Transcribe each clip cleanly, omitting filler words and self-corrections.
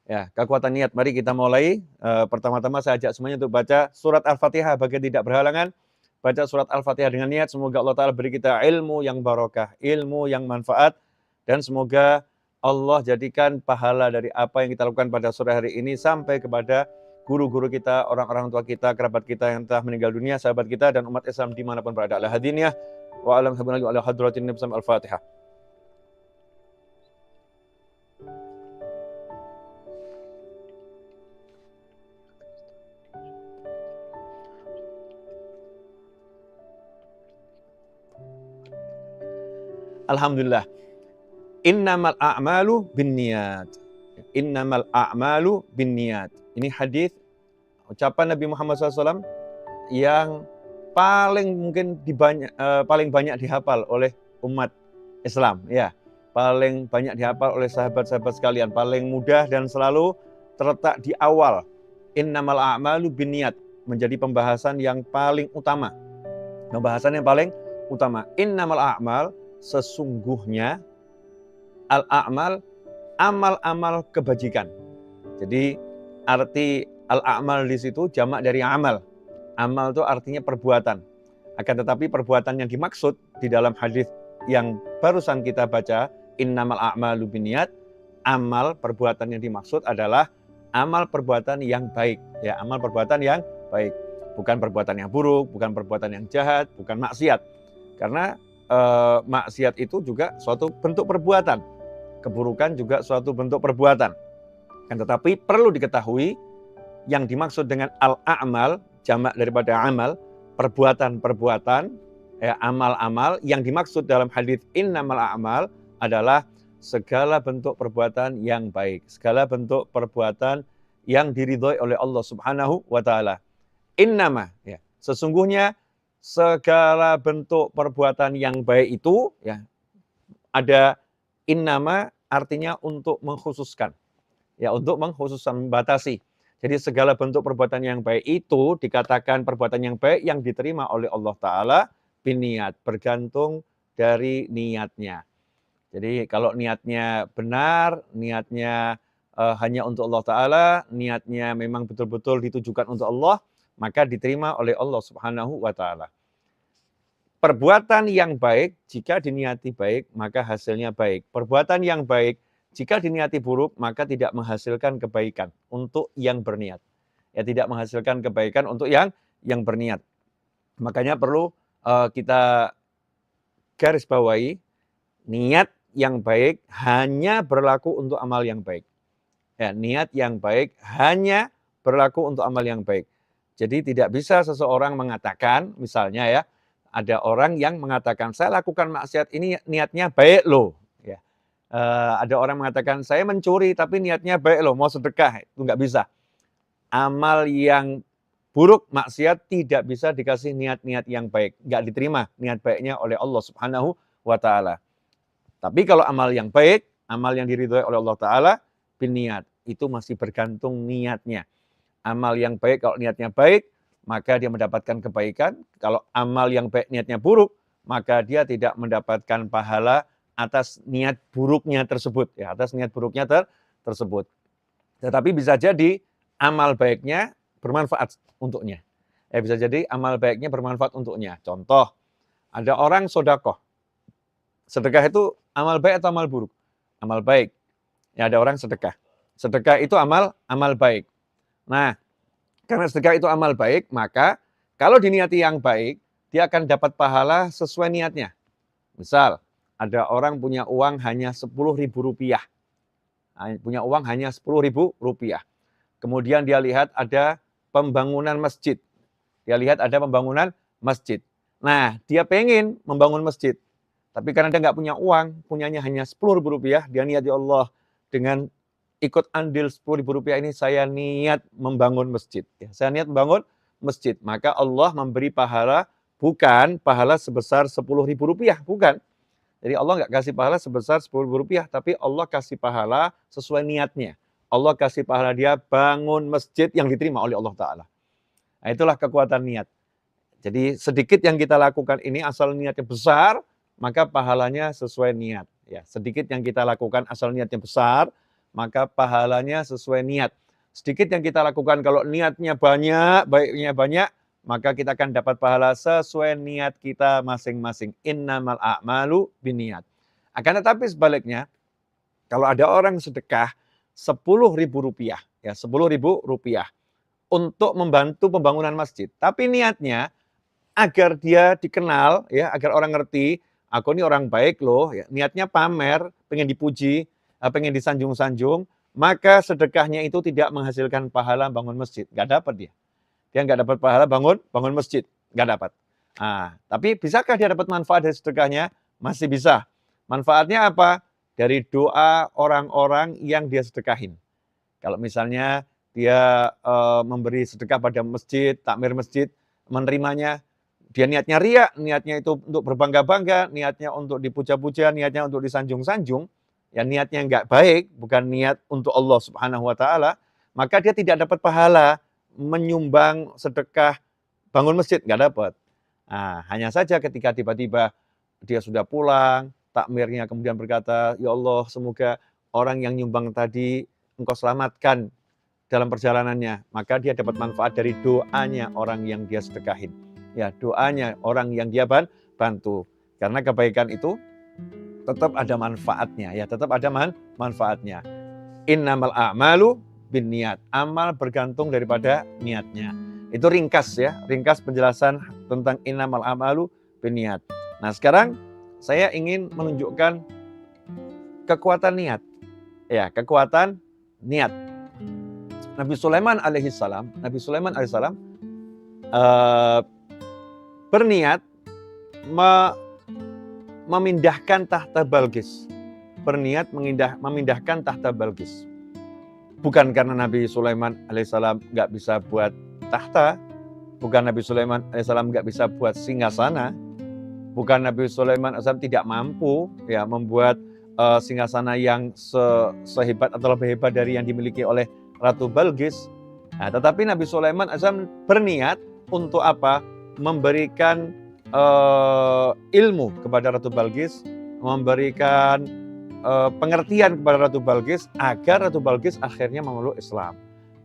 Ya, kekuatan niat. Mari kita mulai. Pertama-tama saya ajak semuanya untuk baca surat Al-Fatihah bagi tidak berhalangan. Baca surat Al-Fatihah dengan niat. Semoga Allah Ta'ala beri kita ilmu yang barokah, ilmu yang manfaat. Dan semoga Allah jadikan pahala dari apa yang kita lakukan pada sore hari ini sampai kepada guru-guru kita, orang-orang tua kita, kerabat kita yang telah meninggal dunia, sahabat kita, dan umat Islam dimanapun berada. Al-Hadiniyah wa alam hadratin Nabi Al-Fatihah. Alhamdulillah. Innamal a'malu binniyat. Innamal a'malu binniyat. Ini hadis ucapan Nabi Muhammad SAW yang paling mungkin paling banyak dihafal oleh umat Islam, ya. Paling banyak dihafal oleh sahabat-sahabat sekalian, paling mudah dan selalu terletak di awal. Innamal a'malu binniyat menjadi pembahasan yang paling utama. Pembahasan yang paling utama. Innamal a'mal, sesungguhnya al-a'mal, amal-amal kebajikan. Jadi arti al-a'mal di situ jamak dari amal. Amal itu artinya perbuatan. Akan tetapi perbuatan yang dimaksud di dalam hadis yang barusan kita baca, innamal a'malu binniyat, amal perbuatan yang dimaksud adalah amal perbuatan yang baik. Ya, amal perbuatan yang baik. Bukan perbuatan yang buruk, bukan perbuatan yang jahat, bukan maksiat. Karena maksiat itu juga suatu bentuk perbuatan. Keburukan juga suatu bentuk perbuatan. Kan tetapi perlu diketahui yang dimaksud dengan al-a'mal, jamak daripada amal, perbuatan-perbuatan, amal-amal, yang dimaksud dalam hadis innamal a'mal adalah segala bentuk perbuatan yang baik, segala bentuk perbuatan yang diridhoi oleh Allah Subhanahu wa taala. Innama, ya, sesungguhnya segala bentuk perbuatan yang baik itu, ya, ada innama artinya untuk mengkhususkan. Ya, untuk mengkhususkan, membatasi. Jadi segala bentuk perbuatan yang baik itu dikatakan perbuatan yang baik yang diterima oleh Allah Ta'ala biniat, bergantung dari niatnya. Jadi kalau niatnya benar, niatnya hanya untuk Allah Ta'ala, niatnya memang betul-betul ditujukan untuk Allah, maka diterima oleh Allah Subhanahu wa Ta'ala. Perbuatan yang baik, jika diniati baik, maka hasilnya baik. Perbuatan yang baik, jika diniati buruk, maka tidak menghasilkan kebaikan untuk yang berniat. Ya, tidak menghasilkan kebaikan untuk yang berniat. Makanya perlu kita garis bawahi, niat yang baik hanya berlaku untuk amal yang baik. Ya, niat yang baik hanya berlaku untuk amal yang baik. Jadi tidak bisa seseorang mengatakan, misalnya ya, ada orang yang mengatakan, saya lakukan maksiat ini niatnya baik loh. Ya. Ada orang mengatakan, saya mencuri tapi niatnya baik loh, mau sedekah. Itu nggak bisa. Amal yang buruk, maksiat, tidak bisa dikasih niat-niat yang baik. Nggak diterima niat baiknya oleh Allah Subhanahu wa Ta'ala. Tapi kalau amal yang baik, amal yang diridhoi oleh Allah Ta'ala, biniat, itu masih bergantung niatnya. Amal yang baik, kalau niatnya baik, maka dia mendapatkan kebaikan. Kalau amal yang baik niatnya buruk, maka dia tidak mendapatkan pahala atas niat buruknya tersebut. Ya, atas niat buruknya tersebut. Tetapi bisa jadi amal baiknya bermanfaat untuknya. Bisa jadi amal baiknya bermanfaat untuknya. Contoh, ada orang sedekah. Sedekah itu amal baik atau amal buruk? Amal baik. Ya, ada orang sedekah. Sedekah itu amal baik. Nah, karena sedekah itu amal baik, maka kalau diniati yang baik, dia akan dapat pahala sesuai niatnya. Misal, ada orang punya uang hanya Rp10.000. Punya uang hanya Rp10.000. Kemudian dia lihat ada pembangunan masjid. Dia lihat ada pembangunan masjid. Nah, dia pengen membangun masjid. Tapi karena dia nggak punya uang, punyanya hanya Rp10.000, dia niat ya Allah, dengan ikut andil Rp10.000 ini saya niat membangun masjid. Ya, saya niat membangun masjid. Maka Allah memberi pahala, bukan pahala sebesar Rp10.000, bukan. Jadi Allah nggak kasih pahala sebesar Rp10.000, tapi Allah kasih pahala sesuai niatnya. Allah kasih pahala dia bangun masjid yang diterima oleh Allah Ta'ala. Nah, itulah kekuatan niat. Jadi sedikit yang kita lakukan ini asal niatnya besar, maka pahalanya sesuai niat. Ya, sedikit yang kita lakukan asal niatnya besar, maka pahalanya sesuai niat. Sedikit yang kita lakukan, kalau niatnya banyak, baiknya banyak, maka kita akan dapat pahala sesuai niat kita masing-masing. Innamal a'malu binniyat. Akan tetapi sebaliknya, kalau ada orang sedekah 10.000 rupiah, ya 10.000 rupiah untuk membantu pembangunan masjid, tapi niatnya agar dia dikenal, ya agar orang ngerti, aku ini orang baik loh, ya, niatnya pamer, pengen dipuji, pengen disanjung-sanjung, maka sedekahnya itu tidak menghasilkan pahala bangun masjid, nggak dapat dia. Dia nggak dapat pahala bangun masjid, nggak dapat. Nah, tapi bisakah dia dapat manfaat dari sedekahnya? Masih bisa. Manfaatnya apa? Dari doa orang-orang yang dia sedekahin. Kalau misalnya dia memberi sedekah pada masjid, takmir masjid, menerimanya, dia niatnya riya, niatnya itu untuk berbangga-bangga, niatnya untuk dipuja-puja, niatnya untuk disanjung-sanjung, ya niatnya nggak baik, bukan niat untuk Allah Subhanahu wa Ta'ala, maka dia tidak dapat pahala menyumbang sedekah bangun masjid, nggak dapat. Nah, hanya saja ketika tiba-tiba dia sudah pulang, takmirnya kemudian berkata, ya Allah, semoga orang yang nyumbang tadi engkau selamatkan dalam perjalanannya, maka dia dapat manfaat dari doanya orang yang dia sedekahin. Ya, doanya orang yang dia bantu. Karena kebaikan itu tetap ada manfaatnya, ya tetap ada manfaatnya. Innamal a'malu binniyat. Amal bergantung daripada niatnya. Itu ringkas ya, ringkas penjelasan tentang innamal a'malu binniyat. Nah, sekarang saya ingin menunjukkan kekuatan niat. Ya, kekuatan niat. Nabi Sulaiman alaihissalam berniat memindahkan tahta Balqis. Berniat memindahkan tahta Balqis. Bukan karena Nabi Sulaiman alaihissalam nggak bisa buat tahta, bukan Nabi Sulaiman alaihissalam nggak bisa buat singgasana, bukan Nabi Sulaiman alaihissalam tidak mampu ya membuat singgasana yang sehebat atau lebih hebat dari yang dimiliki oleh Ratu Balqis. Nah, tetapi Nabi Sulaiman alaihissalam berniat untuk apa? Memberikan ilmu kepada Ratu Balqis, memberikan pengertian kepada Ratu Balqis agar Ratu Balqis akhirnya memeluk Islam,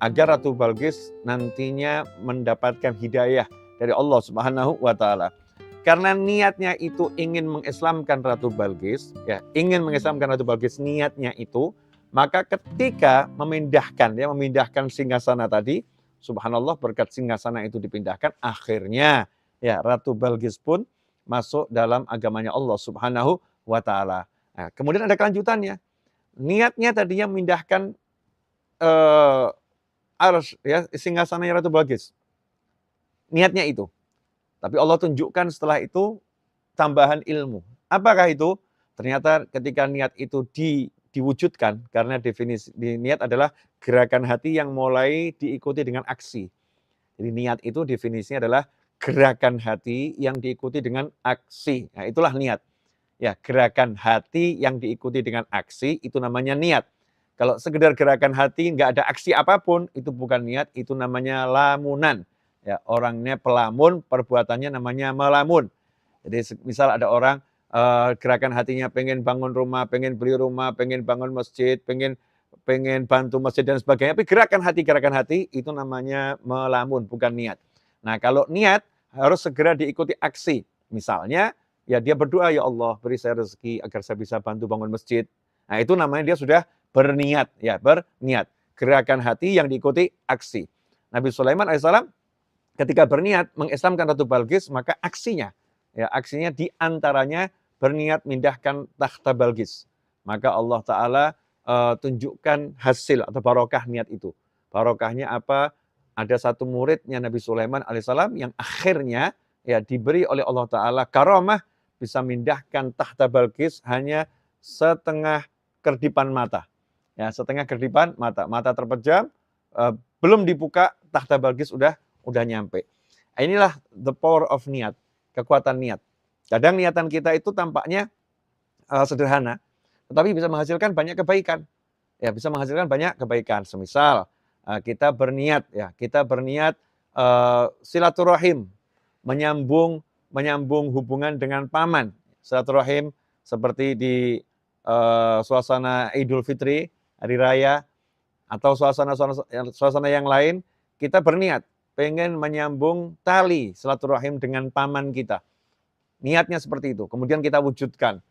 agar Ratu Balqis nantinya mendapatkan hidayah dari Allah Subhanahu wa Ta'ala. Karena niatnya itu ingin mengislamkan Ratu Balqis, ya ingin mengislamkan Ratu Balqis niatnya itu, maka ketika memindahkan singgasana tadi, subhanallah berkat singgasana itu dipindahkan, akhirnya ya Ratu Balqis pun masuk dalam agamanya Allah Subhanahu wa Ta'ala. Nah, kemudian ada kelanjutannya. Niatnya tadinya memindahkan arsy ya singgasananya Ratu Balqis. Niatnya itu. Tapi Allah tunjukkan setelah itu tambahan ilmu. Apakah itu? Ternyata ketika niat itu diwujudkan, karena definisi niat adalah gerakan hati yang mulai diikuti dengan aksi. Jadi niat itu definisinya adalah gerakan hati yang diikuti dengan aksi. Nah, itulah niat. Ya, gerakan hati yang diikuti dengan aksi itu namanya niat. Kalau sekedar gerakan hati nggak ada aksi apapun, itu bukan niat, itu namanya lamunan. Ya, orangnya pelamun, perbuatannya namanya melamun. Jadi misal ada orang gerakan hatinya pengen bangun rumah, pengen beli rumah, pengen bangun masjid, pengen bantu masjid dan sebagainya. Tapi gerakan hati itu namanya melamun, bukan niat. Nah, kalau niat harus segera diikuti aksi. Misalnya, ya dia berdoa, ya Allah beri saya rezeki agar saya bisa bantu bangun masjid. Nah, itu namanya dia sudah berniat, ya berniat. Gerakan hati yang diikuti aksi. Nabi Sulaiman alaihissalam ketika berniat mengislamkan Ratu Balqis, maka aksinya diantaranya berniat mindahkan takhta Balqis. Maka Allah Ta'ala tunjukkan hasil atau barokah niat itu. Barokahnya apa? Ada satu muridnya Nabi Sulaiman alaihissalam yang akhirnya ya diberi oleh Allah Ta'ala karamah bisa mindahkan takhta Balqis hanya setengah kerdipan mata. Ya, setengah kerdipan mata. Mata terpejam, belum dibuka, takhta Balqis udah nyampe. Inilah the power of niat, kekuatan niat. Kadang niatan kita itu tampaknya sederhana, tetapi bisa menghasilkan banyak kebaikan. Ya, bisa menghasilkan banyak kebaikan. Semisal kita berniat silaturahim, menyambung hubungan dengan paman. Silaturahim seperti di suasana Idul Fitri, hari raya, atau suasana yang lain, kita berniat pengen menyambung tali silaturahim dengan paman kita. Niatnya seperti itu. Kemudian kita wujudkan.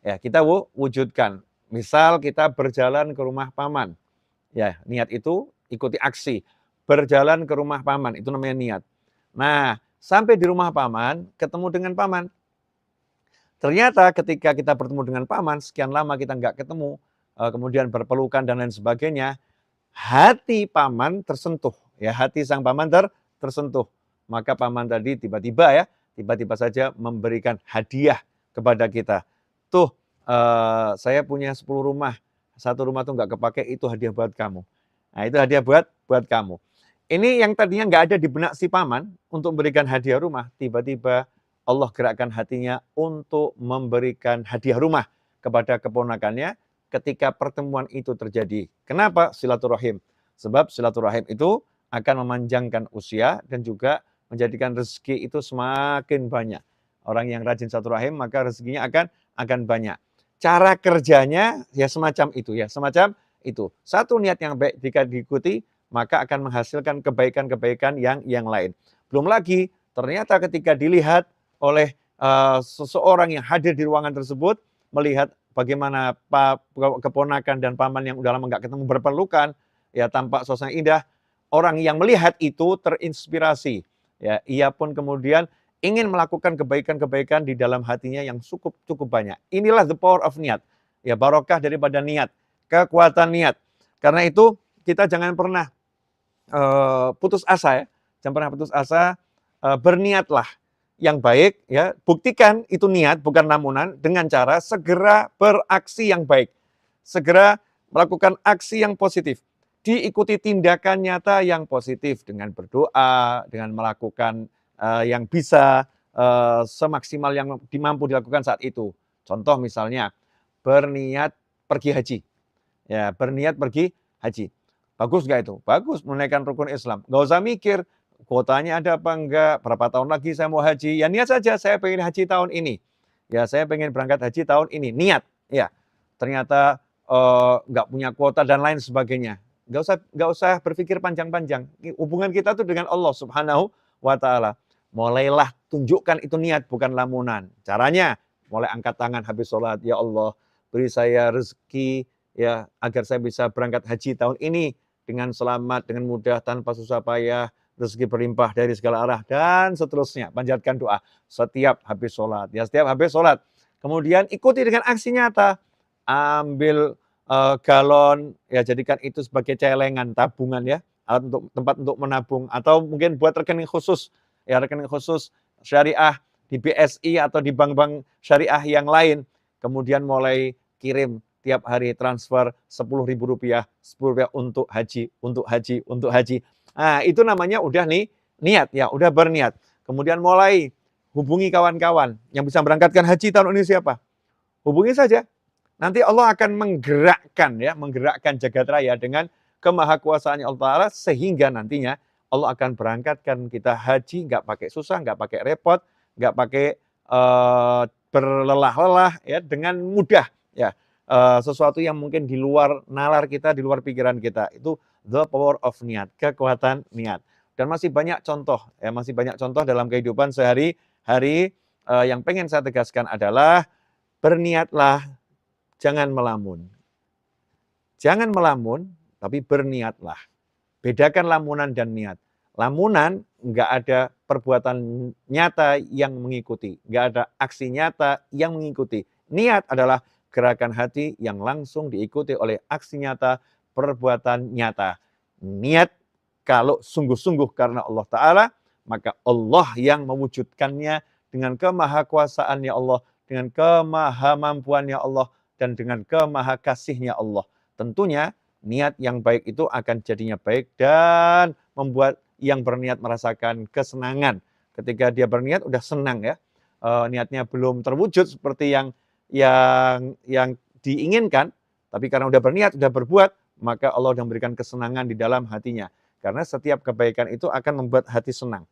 Ya, kita wujudkan. Misal kita berjalan ke rumah paman. Ya, niat itu ikuti aksi. Berjalan ke rumah paman, itu namanya niat. Nah, sampai di rumah paman, ketemu dengan paman. Ternyata ketika kita bertemu dengan paman, sekian lama kita nggak ketemu, kemudian berpelukan dan lain sebagainya, hati paman tersentuh, ya hati sang paman tersentuh. Maka paman tadi tiba-tiba saja memberikan hadiah kepada kita. Tuh, saya punya 10 rumah, satu rumah tuh nggak kepake, itu hadiah buat kamu. Nah, itu hadiah buat kamu. Ini yang tadinya nggak ada di benak si paman untuk memberikan hadiah rumah, tiba-tiba Allah gerakkan hatinya untuk memberikan hadiah rumah kepada keponakannya ketika pertemuan itu terjadi. Kenapa? Silaturahim. Sebab silaturahim itu akan memanjangkan usia dan juga menjadikan rezeki itu semakin banyak. Orang yang rajin silaturahim maka rezekinya akan banyak. Cara kerjanya ya semacam itu ya, semacam itu. Satu niat yang baik jika diikuti maka akan menghasilkan kebaikan-kebaikan yang lain. Belum lagi ternyata ketika dilihat oleh seseorang yang hadir di ruangan tersebut, melihat bagaimana keponakan dan paman yang udah lama nggak ketemu berpelukan, ya tampak suasana indah. Orang yang melihat itu terinspirasi. Ya, ia pun kemudian ingin melakukan kebaikan-kebaikan di dalam hatinya yang cukup banyak. Inilah the power of niat. Ya, barokah daripada niat, kekuatan niat. Karena itu kita jangan pernah putus asa ya. Jangan pernah putus asa, berniatlah yang baik ya, buktikan itu niat bukan lamunan dengan cara segera beraksi yang baik. Segera melakukan aksi yang positif. Diikuti tindakan nyata yang positif dengan berdoa, dengan melakukan yang bisa semaksimal yang dimampu dilakukan saat itu. Contoh misalnya berniat pergi haji. Ya, berniat pergi haji. Bagus nggak itu? Bagus, menunaikan rukun Islam. Nggak usah mikir kuotanya ada apa enggak, berapa tahun lagi saya mau haji. Ya niat saja, saya pengen haji tahun ini. Ya saya pengen berangkat haji tahun ini. Niat, ya. Ternyata nggak punya kuota dan lain sebagainya. Nggak usah berpikir panjang-panjang. Hubungan kita tuh dengan Allah Subhanahu wa Ta'ala. Mulailah tunjukkan itu niat, bukan lamunan. Caranya, mulai angkat tangan habis sholat. Ya Allah, beri saya rezeki ya agar saya bisa berangkat haji tahun ini dengan selamat, dengan mudah, tanpa susah payah, rezeki berlimpah dari segala arah, dan seterusnya. Panjatkan doa setiap habis sholat. Ya, setiap habis sholat. Kemudian ikuti dengan aksi nyata. Ambil galon, ya jadikan itu sebagai celengan, tabungan ya, alat untuk tempat untuk menabung. Atau mungkin buat rekening khusus, ya rekening khusus syariah di BSI atau di bank-bank syariah yang lain. Kemudian mulai kirim tiap hari transfer Rp10.000, Rp10 untuk haji, untuk haji, untuk haji. Nah, itu namanya udah nih niat ya, udah berniat. Kemudian mulai hubungi kawan-kawan yang bisa berangkatkan haji tahun ini siapa? Hubungi saja. Nanti Allah akan menggerakkan jagat raya dengan kemahakuasaannya Allah Ta'ala sehingga nantinya Allah akan berangkatkan kita haji nggak pakai susah, nggak pakai repot, nggak pakai berlelah-lelah ya, dengan mudah ya. Sesuatu yang mungkin di luar nalar kita, di luar pikiran kita. Itu the power of niat, kekuatan niat. Dan masih banyak contoh dalam kehidupan sehari-hari. Yang pengen saya tegaskan adalah berniatlah, jangan melamun. Jangan melamun, tapi berniatlah. Bedakan lamunan dan niat. Lamunan nggak ada perbuatan nyata yang mengikuti, nggak ada aksi nyata yang mengikuti. Niat adalah gerakan hati yang langsung diikuti oleh aksi nyata, perbuatan nyata. Niat kalau sungguh-sungguh karena Allah Ta'ala, maka Allah yang mewujudkannya dengan kemahakuasaannya Allah, dengan kemahamampuannya Allah, dan dengan kemahakasihnya Allah. Tentunya niat yang baik itu akan jadinya baik dan membuat yang berniat merasakan kesenangan. Ketika dia berniat udah senang ya. Niatnya belum terwujud seperti yang diinginkan, tapi karena udah berniat, udah berbuat, maka Allah udah memberikan kesenangan di dalam hatinya. Karena setiap kebaikan itu akan membuat hati senang.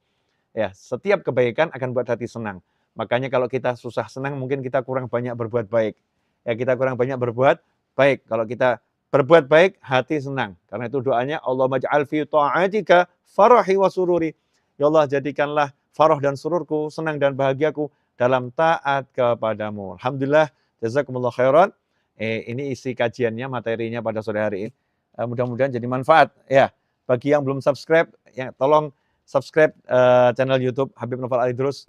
Ya, setiap kebaikan akan membuat hati senang. Makanya kalau kita susah senang, mungkin kita kurang banyak berbuat baik. Ya, kita kurang banyak berbuat baik. Kalau kita berbuat baik, hati senang. Karena itu doanya, Allahumma ja'al fi ta'atika farahi wa sururi. Ya Allah, jadikanlah farah dan sururku, senang dan bahagiaku dalam taat kepadamu. Alhamdulillah, jazakumullah khairan. Ini isi kajiannya, materinya pada sore hari ini. Mudah-mudahan jadi manfaat. Ya, bagi yang belum subscribe, ya, tolong subscribe channel YouTube Habib Noval Ali Idrus.